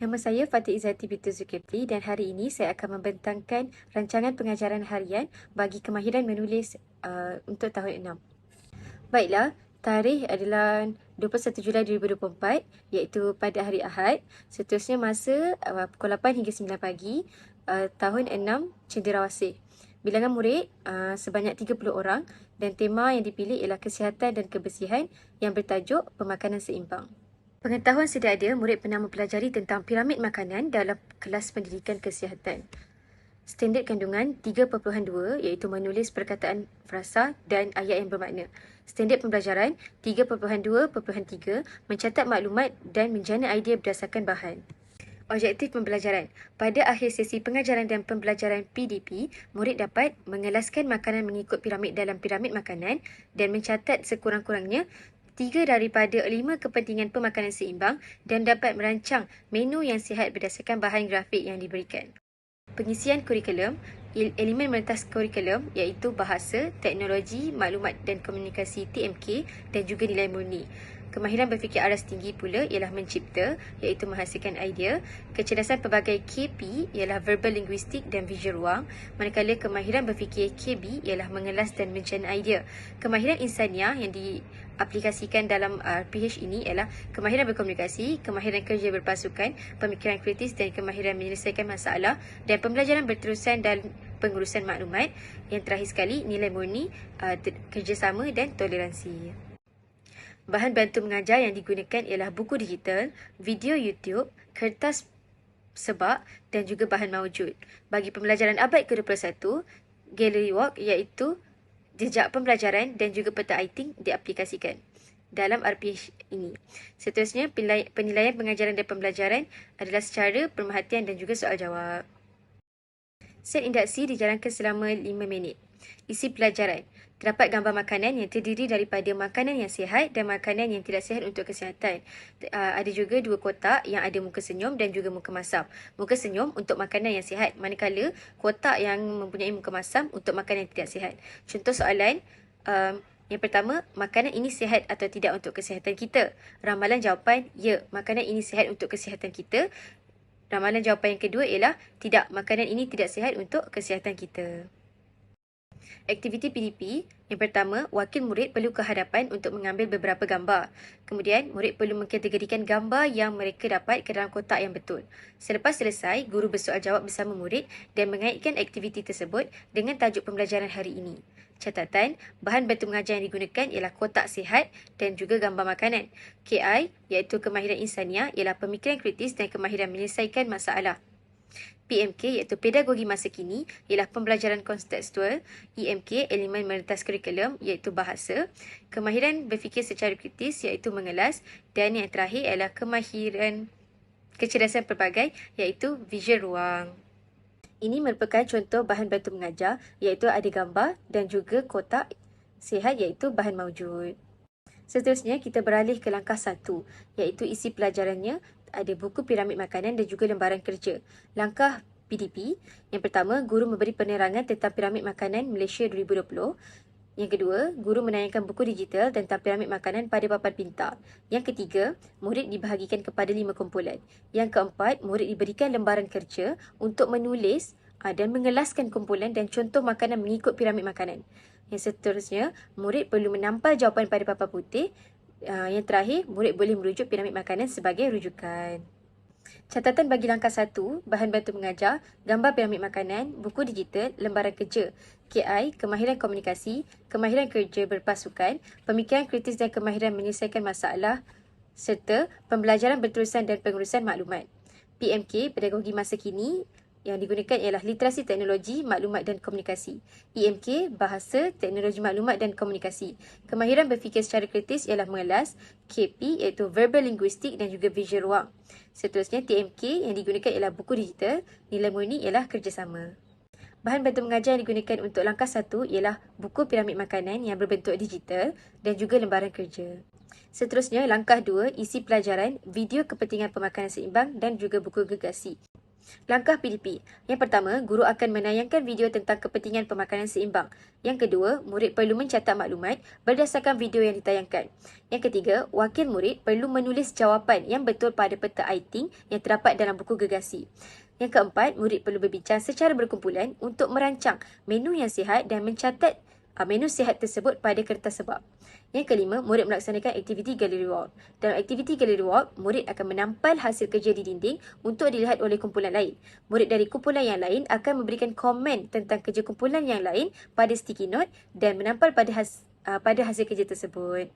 Nama saya Fatih Izzati binti Zulkifli dan hari ini saya akan membentangkan rancangan pengajaran harian bagi kemahiran menulis untuk tahun 6. Baiklah, tarikh adalah 21 Julai 2024 iaitu pada hari Ahad. Seterusnya masa pukul 8 hingga 9 pagi, tahun 6 Cenderawasih. Bilangan murid sebanyak 30 orang dan tema yang dipilih ialah kesihatan dan kebersihan yang bertajuk pemakanan seimbang. Pengetahuan sedia ada, murid pernah mempelajari tentang piramid makanan dalam kelas pendidikan kesihatan. Standard kandungan 3.2 iaitu menulis perkataan frasa dan ayat yang bermakna. Standard pembelajaran 3.2.3 mencatat maklumat dan menjana idea berdasarkan bahan. Objektif pembelajaran. Pada akhir sesi pengajaran dan pembelajaran PDP, murid dapat mengelaskan makanan mengikut piramid dalam piramid makanan dan mencatat sekurang-kurangnya 3 daripada 5 kepentingan pemakanan seimbang dan dapat merancang menu yang sihat berdasarkan bahan grafik yang diberikan. Pengisian kurikulum, elemen merentas kurikulum iaitu bahasa, teknologi, maklumat dan komunikasi TMK dan juga nilai murni. Kemahiran berfikir aras tinggi pula ialah mencipta iaitu menghasilkan idea. Kecerdasan pelbagai KP ialah verbal linguistik dan visual ruang, manakala kemahiran berfikir KB ialah mengelas dan mencerna idea. Kemahiran insaniah yang diaplikasikan dalam PH ini ialah kemahiran berkomunikasi, kemahiran kerja berpasukan, pemikiran kritis dan kemahiran menyelesaikan masalah dan pembelajaran berterusan dan pengurusan maklumat. Yang terakhir sekali, nilai murni, kerjasama dan toleransi. Bahan bantu mengajar yang digunakan ialah buku digital, video YouTube, kertas sebak dan juga bahan mawjud. Bagi pembelajaran abad ke-21, Gallery Walk iaitu jejak pembelajaran dan juga peta iting diaplikasikan dalam RPH ini. Seterusnya, penilaian pengajaran dan pembelajaran adalah secara pemerhatian dan juga soal jawab. Set induksi dijalankan selama 5 minit. Isi pelajaran. Terdapat gambar makanan yang terdiri daripada makanan yang sihat dan makanan yang tidak sihat untuk kesihatan. Ada juga 2 kotak yang ada muka senyum dan juga muka masam. Muka senyum untuk makanan yang sihat, manakala kotak yang mempunyai muka masam untuk makanan yang tidak sihat. Contoh soalan, yang pertama, makanan ini sihat atau tidak untuk kesihatan kita? Ramalan jawapan, ya, makanan ini sihat untuk kesihatan kita. Ramalan jawapan yang kedua ialah, tidak, makanan ini tidak sihat untuk kesihatan kita. Aktiviti PDP, yang pertama, wakil murid perlu ke hadapan untuk mengambil beberapa gambar. Kemudian, murid perlu mengkategorikan gambar yang mereka dapat ke dalam kotak yang betul. Selepas selesai, guru bersoal jawab bersama murid dan mengaitkan aktiviti tersebut dengan tajuk pembelajaran hari ini. Catatan, bahan bantu mengajar yang digunakan ialah kotak sihat dan juga gambar makanan. KI, iaitu kemahiran insaniah, ialah pemikiran kritis dan kemahiran menyelesaikan masalah. PMK iaitu pedagogi masa kini ialah pembelajaran kontekstual. EMK, elemen merentas kurikulum iaitu bahasa. Kemahiran berfikir secara kritis iaitu mengelas. Dan yang terakhir ialah kemahiran kecerdasan pelbagai iaitu visual ruang. Ini merupakan contoh bahan bantu mengajar iaitu ada gambar dan juga kotak sihat iaitu bahan mawjud. Seterusnya kita beralih ke langkah 1 iaitu isi pelajarannya. Ada buku piramid makanan dan juga lembaran kerja. Langkah PDP, yang pertama, guru memberi penerangan tentang piramid makanan Malaysia 2020. Yang kedua, guru menayangkan buku digital tentang piramid makanan pada papan pintar. Yang ketiga, murid dibahagikan kepada 5 kumpulan. Yang keempat, murid diberikan lembaran kerja untuk menulis dan mengelaskan kumpulan dan contoh makanan mengikut piramid makanan. Yang seterusnya, murid perlu menampal jawapan pada papan putih. Yang terakhir, murid boleh merujuk piramid makanan sebagai rujukan. Catatan bagi langkah 1, bahan bantu mengajar, gambar piramid makanan, buku digital, lembaran kerja. KI, kemahiran komunikasi, kemahiran kerja berpasukan, pemikiran kritis dan kemahiran menyelesaikan masalah, serta pembelajaran berterusan dan pengurusan maklumat. PMK, pedagogi masa kini, yang digunakan ialah literasi teknologi, maklumat dan komunikasi. EMK, bahasa, teknologi maklumat dan komunikasi. Kemahiran berfikir secara kritis ialah mengelas. KP iaitu verbal linguistik dan juga visual ruang. Seterusnya TMK yang digunakan ialah buku digital, nilai murni ialah kerjasama. Bahan bantu mengajar yang digunakan untuk langkah 1 ialah buku piramid makanan yang berbentuk digital dan juga lembaran kerja. Seterusnya, langkah 2, isi pelajaran, video kepentingan pemakanan seimbang dan juga buku gergasi. Langkah PDP. Yang pertama, guru akan menayangkan video tentang kepentingan pemakanan seimbang. Yang kedua, murid perlu mencatat maklumat berdasarkan video yang ditayangkan. Yang ketiga, wakil murid perlu menulis jawapan yang betul pada peta iThink yang terdapat dalam buku gergasi. Yang keempat, murid perlu berbincang secara berkumpulan untuk merancang menu yang sihat dan mencatat menu sihat tersebut pada kertas sebab. Yang kelima, murid melaksanakan aktiviti galeri walk. Dalam aktiviti galeri walk, murid akan menampal hasil kerja di dinding untuk dilihat oleh kumpulan lain. Murid dari kumpulan yang lain akan memberikan komen tentang kerja kumpulan yang lain pada sticky note dan menampal pada hasil kerja tersebut.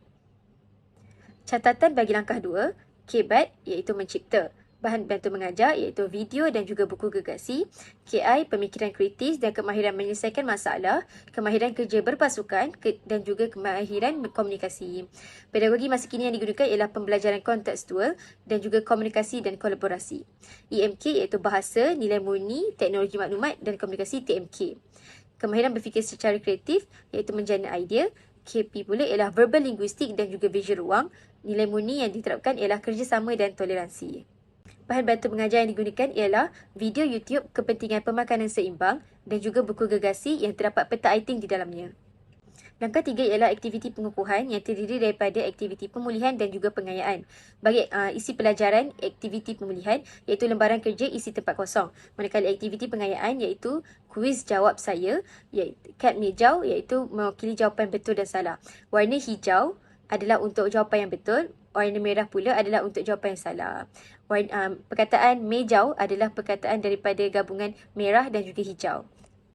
Catatan bagi langkah 2, KBAT iaitu mencipta. Bahan bantu mengajar iaitu video dan juga buku gergasi. KI, pemikiran kritis dan kemahiran menyelesaikan masalah, kemahiran kerja berpasukan dan juga kemahiran komunikasi. Pedagogi masa kini yang digunakan ialah pembelajaran kontekstual dan juga komunikasi dan kolaborasi. EMK iaitu bahasa, nilai murni, teknologi maklumat dan komunikasi TMK. Kemahiran berfikir secara kreatif iaitu menjana idea. KP pula ialah verbal linguistik dan juga visual ruang. Nilai murni yang diterapkan ialah kerjasama dan toleransi. Bahan bantu mengajar yang digunakan ialah video YouTube kepentingan pemakanan seimbang dan juga buku gergasi yang terdapat peta iThink di dalamnya. Langkah 3 ialah aktiviti pengukuhan yang terdiri daripada aktiviti pemulihan dan juga pengayaan. Bagi isi pelajaran, aktiviti pemulihan iaitu lembaran kerja isi tempat kosong. Manakala aktiviti pengayaan iaitu kuis jawab saya, iaitu kad hijau iaitu mewakili jawapan betul dan salah. Warna hijau adalah untuk jawapan yang betul, warna merah pula adalah untuk jawapan yang salah. Perkataan mejau adalah perkataan daripada gabungan merah dan juga hijau.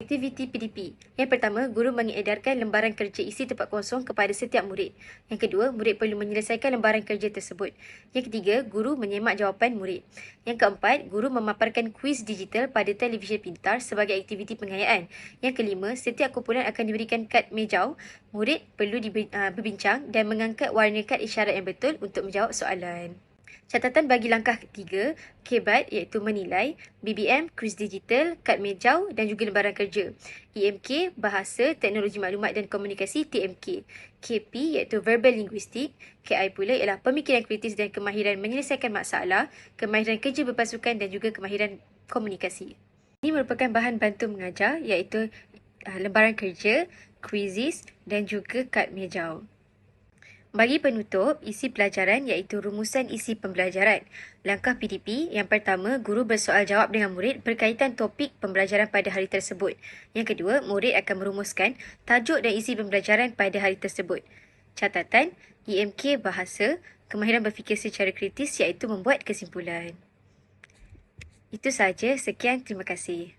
Aktiviti PDP. Yang pertama, guru mengedarkan lembaran kerja isi tempat kosong kepada setiap murid. Yang kedua, murid perlu menyelesaikan lembaran kerja tersebut. Yang ketiga, guru menyemak jawapan murid. Yang keempat, guru memaparkan kuis digital pada televisyen pintar sebagai aktiviti pengayaan. Yang kelima, setiap kumpulan akan diberikan kad mejau. Murid perlu berbincang dan mengangkat warna kad isyarat yang betul untuk menjawab soalan. Catatan bagi langkah 3, KBAT iaitu menilai, BBM, kuis digital, kad mejau dan juga lembaran kerja. EMK, bahasa, teknologi maklumat dan komunikasi TMK. KP iaitu verbal linguistik. KI pula ialah pemikiran kritis dan kemahiran menyelesaikan masalah, kemahiran kerja berpasukan dan juga kemahiran komunikasi. Ini merupakan bahan bantu mengajar iaitu lembaran kerja, quizzes dan juga kad mejau. Bagi penutup, isi pelajaran iaitu rumusan isi pembelajaran. Langkah PDP, yang pertama, guru bersoal jawab dengan murid berkaitan topik pembelajaran pada hari tersebut. Yang kedua, murid akan merumuskan tajuk dan isi pembelajaran pada hari tersebut. Catatan, EMK bahasa, kemahiran berfikir secara kritis iaitu membuat kesimpulan. Itu sahaja, sekian, terima kasih.